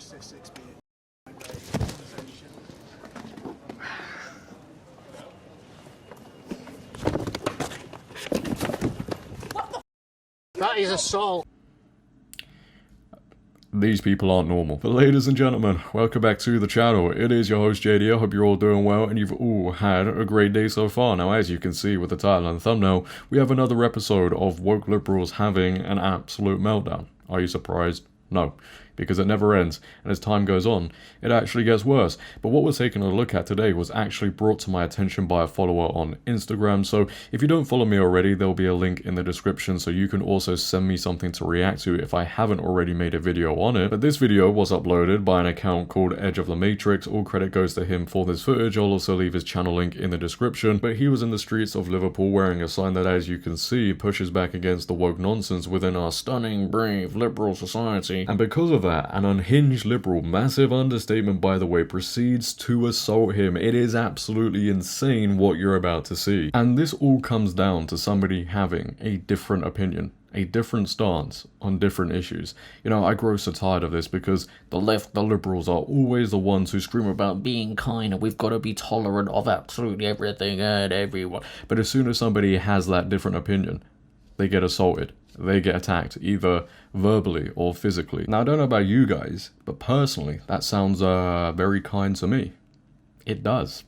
statistics being That is assault. These people aren't normal. But ladies and gentlemen, welcome back to the channel. It is your host JD. I hope you're all doing well and you've all had a great day so far. Now, as you can see with the title and thumbnail, we have another episode of woke liberals having an absolute meltdown. Are you surprised? No, because it never ends, and as time goes on, it actually gets worse. But what we're taking a look at today was actually brought to my attention by a follower on Instagram, so if you don't follow me already, there'll be a link in the description so you can also send me something to react to if I haven't already made a video on it. But this video was uploaded by an account called Edge of the Matrix. All credit goes to him for this footage. I'll also leave his channel link in the description. But he was in the streets of Liverpool wearing a sign that, as you can see, pushes back against the woke nonsense within our stunning, brave, liberal society. And because of that, an unhinged liberal, massive understatement by the way, proceeds to assault him. It is absolutely insane what you're about to see. And this all comes down to somebody having a different opinion, a different stance on different issues. You know, I grow so tired of this because the left, the liberals, are always the ones who scream about being kind and we've got to be tolerant of absolutely everything and everyone. But as soon as somebody has that different opinion, they get assaulted. They get attacked, either verbally or physically. Now, I don't know about you guys, but personally, that sounds very kind to me. It does.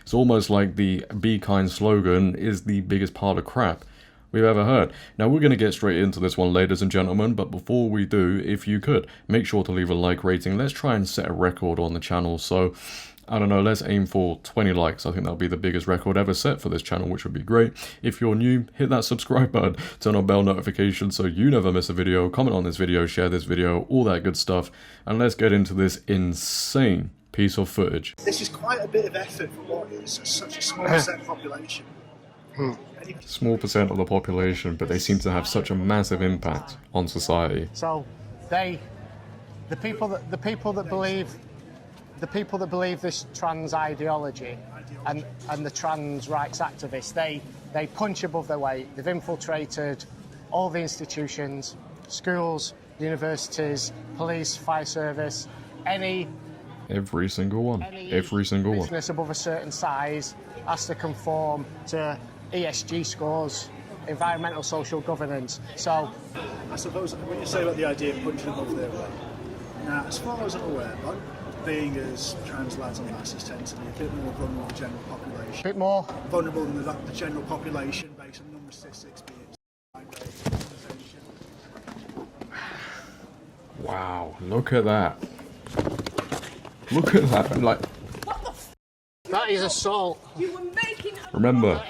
It's almost like the Be Kind slogan is the biggest pile of crap we've ever heard. Now, we're going to get straight into this one, ladies and gentlemen, but before we do, if you could, make sure to leave a like rating. Let's try and set a record on the channel, so I don't know, let's aim for 20 likes. I think that'll be the biggest record ever set for this channel, which would be great. If you're new, hit that subscribe button, turn on bell notifications so you never miss a video, comment on this video, share this video, all that good stuff, and let's get into this insane piece of footage. This is quite a bit of effort for what is such a small percent population. Small percent of the population, but they seem to have such a massive impact on society. So the people that believe this trans ideology and the trans rights activists, they punch above their weight. They've infiltrated all the institutions, schools, universities, police, fire service, Every single one. Every single one. Business above a certain size has to conform to ESG scores, environmental social governance. So I suppose what you say about the idea of punching above their weight. Now, as far as I'm aware, being as trans lads and lasses tend to be a bit more vulnerable than the general population. A bit more vulnerable than the general population based on number statistics being Wow, look at that. Look at that, like... That is assault. You were making Remember,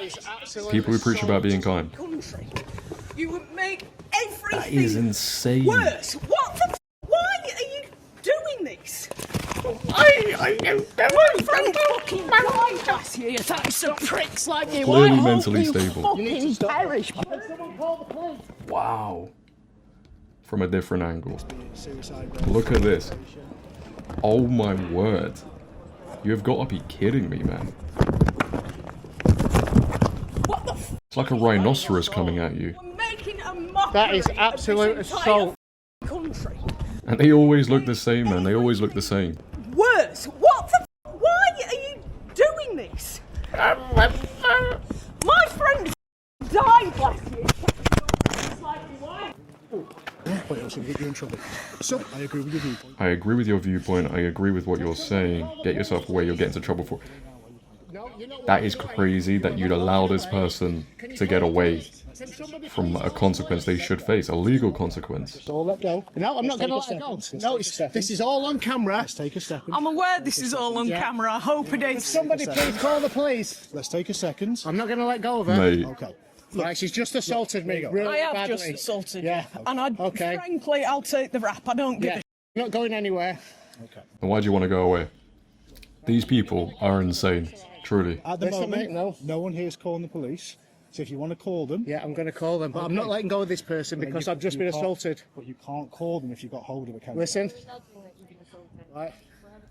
people who preach about being kind. country. You would make everything That is insane. worse. What the why are you doing this? I Friend fucking died last year thanks to pricks like you. Clearly I hope mentally you stable. fucking perish. Wow. From a different angle. suicide. Look at this. Oh my word. You've got to be kidding me, man. What the It's like a rhinoceros coming at you. We're making a mockery That is absolute of this entire assault. country. And they always look the same, man. They always look the same. Worse. What the why are you doing this? My friend died last year. You're in trouble. So, I agree with your viewpoint. I agree with your viewpoint. I agree with what you're saying. Get yourself away. You'll get into trouble for... That is crazy that you'd allow this person to get away from a consequence they should face, a legal consequence. So let go. No, I'm not going to let it go. No, this is all on camera. Let's take a second. I'm aware this is all on camera. I hope it is. Somebody please call the police. Let's take a second. I'm not going to let go of her. Mate, Okay. Right, she's just assaulted me. Really I have badly. just assaulted Yeah. you. And frankly, I'll take the rap. I don't give Yeah. Not going anywhere. Okay. and why do you want to go away? These people are insane, truly. At the Listen, moment, mate, no one here is calling the police. So if you want to call them, Yeah, I'm going to call them, but I'm not letting go of this person because I've just been assaulted. But you can't call them if you've got hold of a camera. Listen. Right.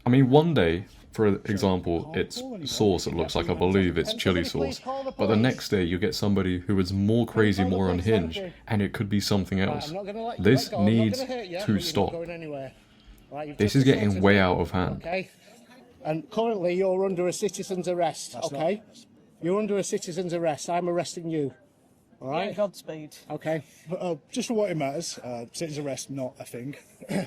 I mean, one day, for example, it's sauce, it looks like, I believe it's chili sauce. But the next day, you get somebody who is more crazy, more unhinged, and it could be something else. I'm not going to let you This let go. I'm not needs gonna hurt you, to but you're not stop. going anywhere. Right, you've This just is getting assaulted way me. out of hand. Okay. And currently you're under a citizen's arrest. Okay. You're under a citizen's arrest. I'm arresting you. All right. Godspeed. Okay. Just for what it matters, citizen's arrest not a thing.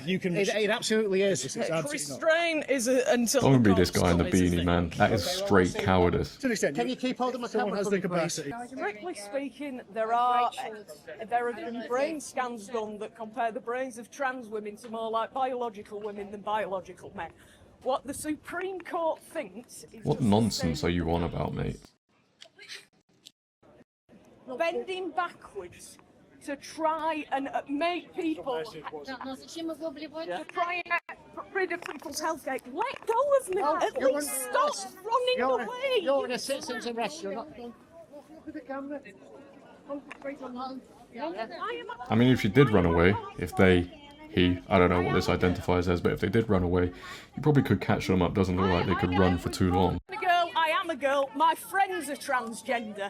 You can. It absolutely is. It's absolutely not. Restraint is until Don't the be this cops guy in the come, is beanie, thing. man. That is straight cowardice. To an extent, Can you keep hold of my someone camera has for the me, please? capacity. Strictly speaking, there have been brain scans done that compare the brains of trans women to more like biological women than biological men. What the Supreme Court thinks is What just nonsense are you on about, mate? bending backwards to try and make people to try and get rid of people's healthcare. Let go of me. At least stop running away. You're in a citizen's arrest. You're not. Look at the camera. Concentrate on that. I mean, if you did run away, he, I don't know what this identifies as, but if they did run away, you probably could catch them up. Doesn't look like they could run for too long. I'm a girl. I am a girl. My friends are transgender.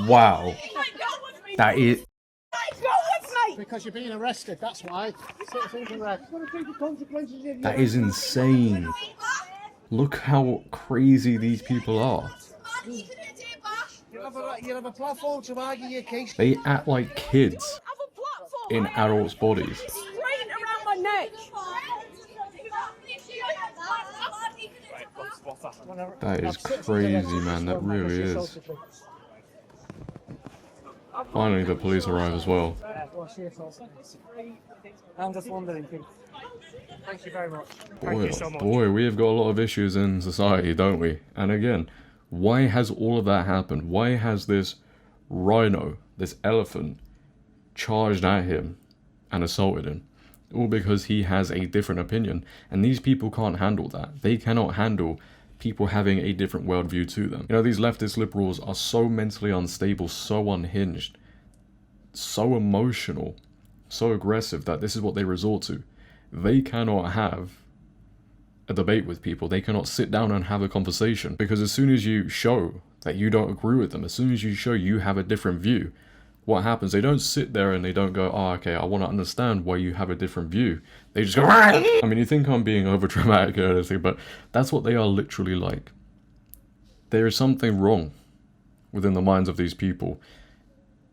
Wow. That is... Because you're being arrested. That's why. Citizen's arrest. That is insane. Look how crazy these people are. You have a platform to argue your case. They act like kids in adults' bodies. Straight around my neck. That is crazy, man. That really is. Finally, the police arrive as well. I'm just wondering. Thank you very much. Boy, oh boy, we have got a lot of issues in society, don't we? And again, why has all of that happened? Why has this rhino, this elephant, charged at him and assaulted him? All because he has a different opinion. And these people can't handle that. They cannot handle people having a different worldview to them. You know, these leftist liberals are so mentally unstable, so unhinged, so emotional, so aggressive that this is what they resort to. They cannot have a debate with people. They cannot sit down and have a conversation, because as soon as you show that you don't agree with them, as soon as you show you have a different view, what happens? They don't sit there and they don't go, oh, okay, I want to understand why you have a different view. They just go, I mean, you think I'm being over dramatic or anything, but that's what they are literally like. There is something wrong within the minds of these people.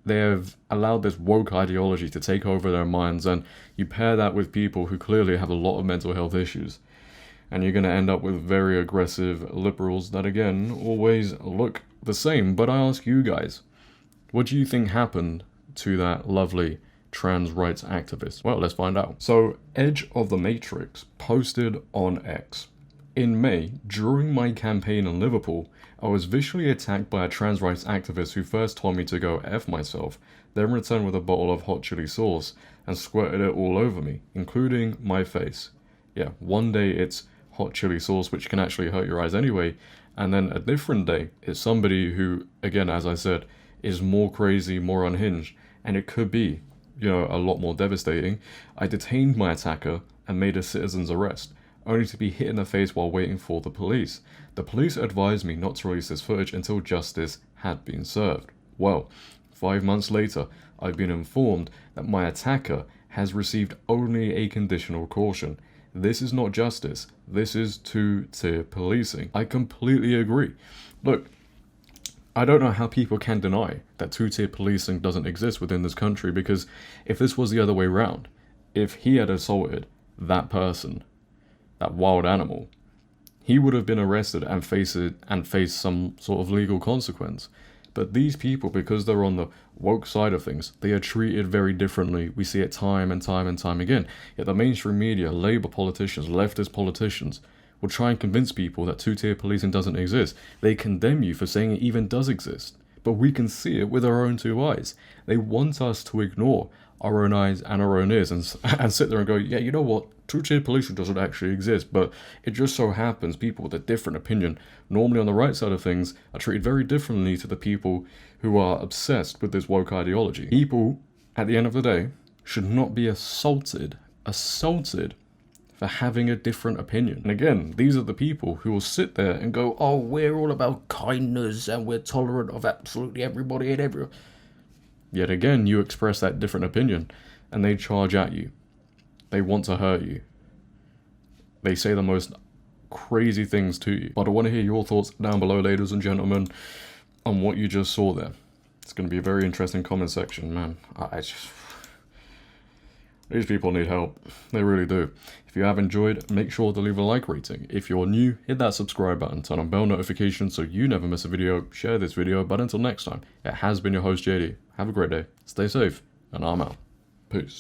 They have allowed this woke ideology to take over their minds, and you pair that with people who clearly have a lot of mental health issues, and you're going to end up with very aggressive liberals that, again, always look the same. But I ask you guys, what do you think happened to that lovely trans rights activist? Well, let's find out. So, Edge of the Matrix posted on X. In May, during my campaign in Liverpool, I was visually attacked by a trans rights activist who first told me to go F myself, then returned with a bottle of hot chili sauce and squirted it all over me, including my face. Yeah, one day it's hot chili sauce, which can actually hurt your eyes anyway, and then a different day it's somebody who, again, as I said, is more crazy, more unhinged, and it could be, you know, a lot more devastating. I detained my attacker and made a citizen's arrest, only to be hit in the face while waiting for the police. The police advised me not to release this footage until justice had been served. Well, 5 months later, I've been informed that my attacker has received only a conditional caution. This is not justice. This is two-tier policing. I completely agree. Look, I don't know how people can deny that two-tier policing doesn't exist within this country, because if this was the other way around, if he had assaulted that person, that wild animal, he would have been arrested and faced some sort of legal consequence. But these people, because they're on the woke side of things, they are treated very differently. We see it time and time and time again. Yet the mainstream media, Labour politicians, leftist politicians, will try and convince people that two-tier policing doesn't exist. They condemn you for saying it even does exist. But we can see it with our own two eyes. They want us to ignore our own eyes and our own ears and sit there and go, yeah, you know what? Two-tier policing doesn't actually exist, but it just so happens people with a different opinion, normally on the right side of things, are treated very differently to the people who are obsessed with this woke ideology. People, at the end of the day, should not be assaulted for having a different opinion. And again, these are the people who will sit there and go, oh, we're all about kindness and we're tolerant of absolutely everybody and everyone. Yet again, you express that different opinion and they charge at you. They want to hurt you. They say the most crazy things to you. But I want to hear your thoughts down below, ladies and gentlemen, on what you just saw there. It's going to be a very interesting comment section, man. These people need help. They really do. If you have enjoyed, make sure to leave a like rating. If you're new, hit that subscribe button, turn on bell notifications so you never miss a video, share this video, but until next time, it has been your host JD. Have a great day, stay safe, and I'm out. Peace.